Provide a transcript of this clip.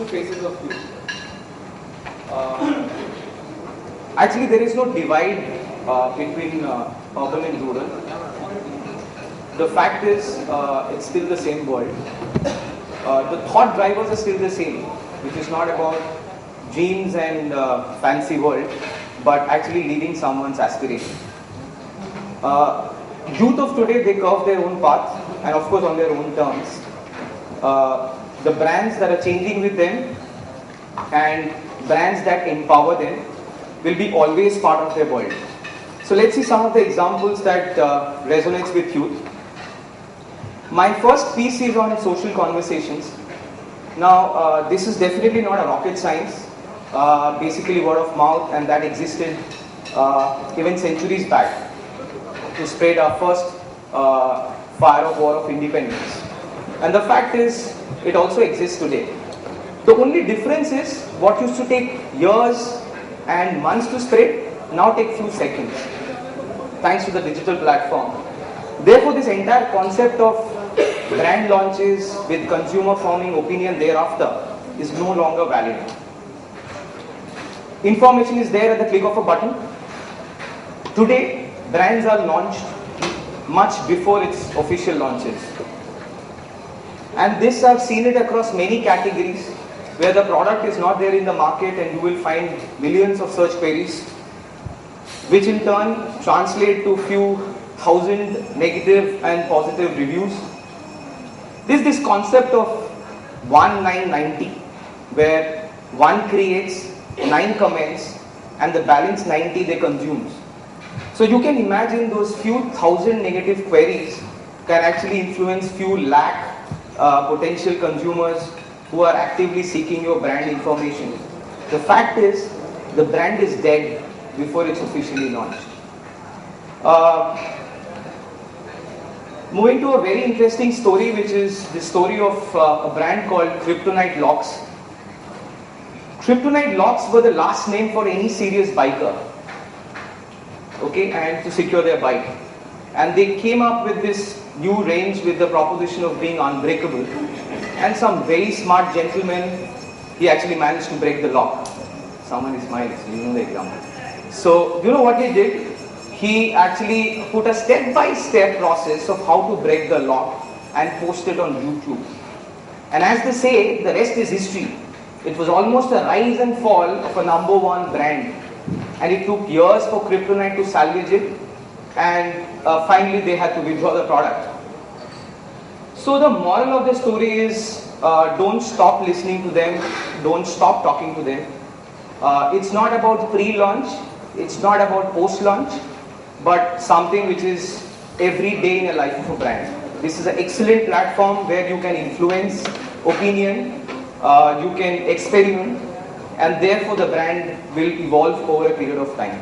phases of youth. Actually, there is no divide between urban and rural. The fact is, it's still the same world. The thought drivers are still the same, which is not about dreams and fancy world, but actually leading someone's aspiration. Youth of today, they curve their own path, and of course on their own terms. The brands that are changing with them and brands that empower them will be always part of their world. So let's see some of the examples that resonates with youth. My first piece is on social conversations. Now, this is definitely not a rocket science. Basically word of mouth, and that existed even centuries back to spread our first fire of war of independence. And the fact is, it also exists today. The only difference is what used to take years and months to spread, now take few seconds, thanks to the digital platform. Therefore, this entire concept of brand launches with consumer forming opinion thereafter is no longer valid. Information is there at the click of a button. Today, brands are launched much before its official launches. And this, I've seen it across many categories where the product is not there in the market and you will find millions of search queries, which in turn translate to few thousand negative and positive reviews. This concept of 1-9-90, where one creates, 9 comments, and the balance 90 they consumes. So you can imagine those few thousand negative queries can actually influence few lakh potential consumers who are actively seeking your brand information. The fact is, the brand is dead before it's officially launched. Moving to a very interesting story, which is the story of a brand called Kryptonite Locks. Kryptonite Locks were the last name for any serious biker, okay, and to secure their bike. And they came up with this new range with the proposition of being unbreakable. And some very smart gentleman, he actually managed to break the lock. Someone is smiling, so you know the example. So, you know what he did? He actually put a step-by-step process of how to break the lock and post it on YouTube. And as they say, the rest is history. It was almost a rise and fall of a #1 brand. And it took years for Kryptonite to salvage it. And finally they had to withdraw the product. So the moral of the story is, don't stop listening to them, don't stop talking to them. It's not about pre-launch, it's not about post-launch, but something which is every day in the life of a brand. This is an excellent platform where you can influence opinion, you can experiment, and therefore the brand will evolve over a period of time.